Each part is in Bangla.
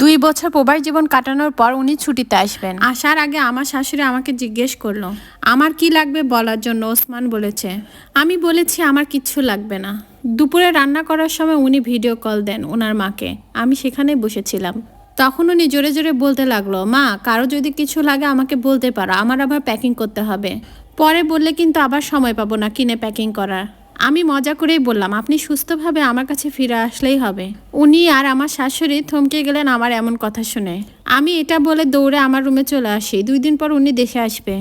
2 বছর প্রবাস জীবন কাটানোর পর উনি ছুটিতে আসবেন। আসার আগে আমার শাশুড়ি আমাকে জিজ্ঞেস করলো আমার কি লাগবে বলার জন্য। ওসমান বলেছে। আমি বলেছি আমার কিচ্ছু লাগবে না। দুপুরে রান্না করার সময় উনি ভিডিও কল দেন ওনার মাকে। আমি সেখানেই বসেছিলাম। তখন উনি জোরে জোরে বলতে লাগলো, মা কারো যদি কিছু লাগে আমাকে বলতে পারো, আমার আবার প্যাকিং করতে হবে। পরে বললে কিন্তু আবার সময় পাবো না কিনে প্যাকিং করার। আমি মজা করেই বললাম, আপনি সুস্থভাবে আমার কাছে ফিরে আসলেই হবে। উনি আর আমার শাশুড়ি থমকে গেলেন আমার এমন কথা শুনে। আমি এটা বলে দৌড়ে আমার রুমে চলে আসি। 2 দিন পর উনি দেশে আসবে।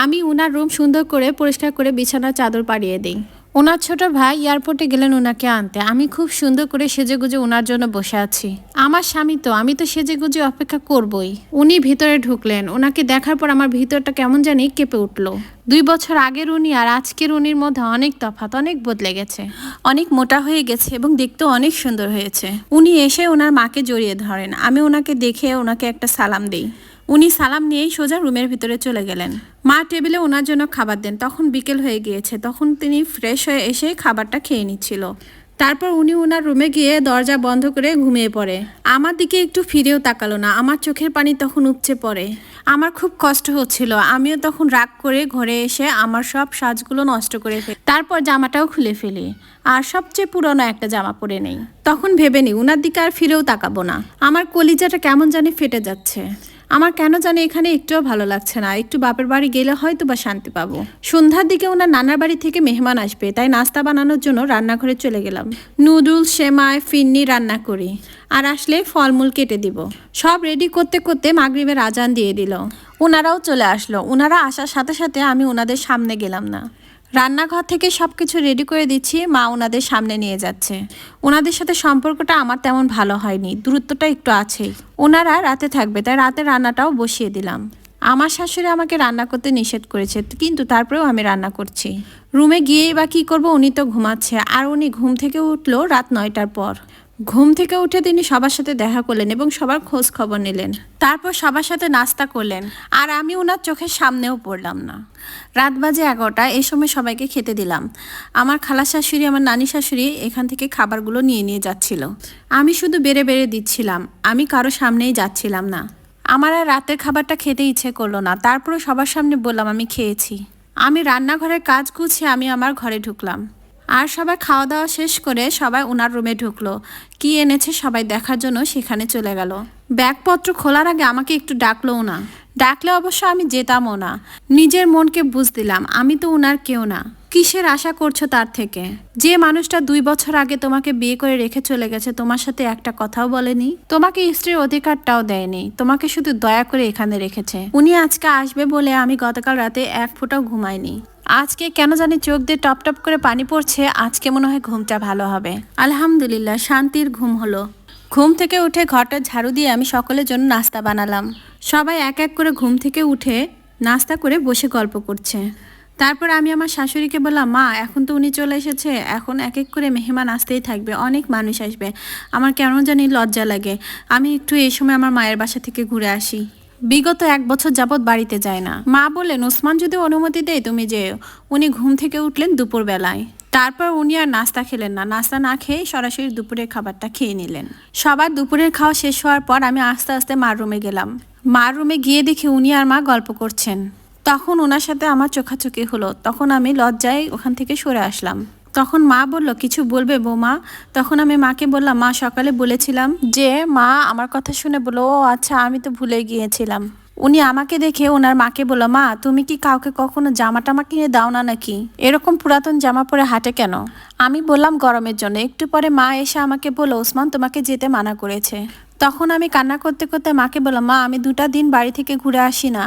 আমি উনার রুম সুন্দর করে পরিষ্কার করে বিছানার চাদর পাড়িয়ে দিই। ওনার ছোট ভাই এয়ারপোর্টে গেলেন ওনাকে আনতে। আমি খুব সুন্দর করে সেজেগুজে ওনার জন্য বসে আছি। আমার স্বামী তো, আমি তো সেজেগুজে অপেক্ষা করবই। উনি ভিতরে ঢুকলেন। ওনাকে দেখার পর আমার ভিতরটা কেমন জানি কেঁপে উঠলো। 2 বছর আগের উনি আর আজকের উনির মধ্যে অনেক তফাৎ, অনেক বদলে গেছে। অনেক মোটা হয়ে গেছে এবং দেখতেও অনেক সুন্দর হয়েছে। উনি এসে ওনার মাকে জড়িয়ে ধরেন। আমি ওনাকে দেখে ওনাকে একটা সালাম দিই। উনি সালাম নিয়েই সোজা রুমের ভিতরে চলে গেলেন। মা টেবিলে ওনার জন্য খাবার দেন। তখন বিকেল হয়ে গিয়েছে। তখন তিনি ফ্রেশ হয়ে এসে খাবারটা খেয়ে নিচ্ছিল। তারপর উনি ওনার রুমে গিয়ে দরজা বন্ধ করে ঘুমিয়ে পড়ে। আমার দিকে একটু ফিরেও তাকালো না। আমার চোখের পানি তখন উপচে পড়ে। আমার খুব কষ্ট হচ্ছিল। আমিও তখন রাগ করে ঘরে এসে আমার সব সাজগুলো নষ্ট করে ফেলি। তারপর জামাটাও খুলে ফেলি আর সবচেয়ে পুরনো একটা জামা পরে নেই। তখন ভেবে নিই উনার দিকে আর ফিরেও তাকাবো না। আমার কলিজাটা কেমন জানি ফেটে যাচ্ছে। আমার কেন জানি এখানে একটুও ভালো লাগছে না। একটু বাপের বাড়ি গেলে হয়তো বা শান্তি পাবো। সন্ধ্যার দিকে ওনার নানার বাড়ি থেকে মেহমান আসবে, তাই নাস্তা বানানোর জন্য রান্নাঘরে চলে গেলাম। নুডলস, সেমাই, ফিন্নি রান্না করি আর আসলে ফলমূল কেটে দিব। সব রেডি করতে করতে মাগরিবের আজান দিয়ে দিল। ওনারাও চলে আসলো। ওনারা আসার সাথে সাথে আমি ওনাদের সামনে গেলাম না। রান্নাঘর থেকে সব কিছু রেডি করে দিচ্ছি, মা ওনাদের সামনে নিয়ে যাচ্ছে। ওনাদের সাথে সম্পর্কটা আমার তেমন ভালো হয়নি, দূরত্বটা একটু আছেই। ওনারা রাতে থাকবে, তাই রাতে রান্নাটাও বসিয়ে দিলাম। আমার শাশুড়ি আমাকে রান্না করতে নিষেধ করেছে, কিন্তু তারপরেও আমি রান্না করছি। রুমে গিয়েই বা কী করবো, উনি তো ঘুমাচ্ছে। আর উনি ঘুম থেকে উঠলো রাত 9টার পর। ঘুম থেকে উঠে তিনি সবার সাথে দেখা করলেন এবং সবার খোঁজ খবর নিলেন। তারপর সবার সাথে নাস্তা করলেন আর আমি ওনার চোখের সামনেও পড়লাম না। রাত বাজে 11টা। এই সময় সবাইকে খেতে দিলাম। আমার খালা শাশুড়ি, আমার নানি শাশুড়ি এখান থেকে খাবারগুলো নিয়ে নিয়ে যাচ্ছিল। আমি শুধু বেড়ে বেড়ে দিচ্ছিলাম। আমি কারো সামনেই যাচ্ছিলাম না। আমার আর রাতের খাবারটা খেতে ইচ্ছে করলো না। তারপরে সবার সামনে বললাম আমি খেয়েছি। আমি রান্নাঘরের কাজ গুছিয়ে আমি আমার ঘরে ঢুকলাম। আর সবাই খাওয়া দাওয়া শেষ করে সবাই ওনার রুমে ঢুকলো। কি এনেছে সবাই দেখার জন্য সেখানে চলে গেল। ব্যাগপত্র খোলার আগে আমাকে একটু ডাকলোও না। ডাকলে অবশ্য আমি যেতামও না। নিজের মনকে বুঝ দিলাম আমি তো ওনার কেউ না। কিসের আশা করছো তার থেকে? যে মানুষটা 2 বছর আগে তোমাকে বিয়ে করে রেখে চলে গেছে, তোমার সাথে একটা কথাও বলেনি, তোমাকে স্ত্রীর অধিকারটাও দেয়নি, তোমাকে শুধু দয়া করে এখানে রেখেছে। উনি আজকে আসবে বলে আমি গতকাল রাতে এক ফোঁটাও ঘুমাইনি। আজকে কেন জানি চোখ দিয়ে টপ টপ করে পানি পড়ছে। আজকে মনে হয় ঘুমটা ভালো হবে। আলহামদুলিল্লাহ, শান্তির ঘুম হলো। ঘুম থেকে উঠে ঘরটা ঝাড়ু দিয়ে আমি সকলের জন্য নাস্তা বানালাম। সবাই এক এক করে ঘুম থেকে উঠে নাস্তা করে বসে গল্প করছে। তারপর আমি আমার শাশুড়িকে বললাম, মা এখন তো উনি চলে এসেছে, এখন এক এক করে মেহমান আসতেই থাকবে, অনেক মানুষ আসবে। আমার কেন জানি লজ্জা লাগে। আমি একটু এই সময় আমার মায়ের বাসা থেকে ঘুরে আসি। বিগত 1 বছর যাবৎ বাড়িতে যায় না। মা বললেন, ওসমান যদি অনুমতি দেয় তুমি যেও। উনি ঘুম থেকে উঠলেন দুপুর বেলায়। তারপর উনি আর নাস্তা খেলেন না। নাস্তা না খেয়ে সরাসরি দুপুরের খাবারটা খেয়ে নিলেন। সবার দুপুরের খাওয়া শেষ হওয়ার পর আমি আস্তে আস্তে মার রুমে গেলাম। মার রুমে গিয়ে দেখি উনি আর মা গল্প করছেন। তখন ওনার সাথে আমার চোখাচোখি হলো। তখন আমি লজ্জায় ওখান থেকে সরে আসলাম। তখন মা বলল, কিছু বলবে বৌমা? তখন আমি মাকে বললাম, মা সকালে বলেছিলাম যে। মা আমার কথা শুনে বলল, ও আচ্ছা আমি তো ভুলে গিয়েছিলাম। উনি আমাকে দেখে ওনার মাকে বলল, মা তুমি কি কাউকে কখনো জামা টামা কিনে দাও না নাকি? এরকম পুরাতন জামা পরে হাঁটে কেন? আমি বললাম গরমের জন্য। একটু পরে মা এসে আমাকে বলল, ওসমান তোমাকে যেতে মানা করেছে। তখন আমি কান্না করতে করতে মাকে বললাম, মা আমি 2টা দিন বাড়ি থেকে ঘুরে আসি না,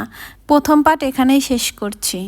প্রথম পার্ট এখানেই শেষ করছি।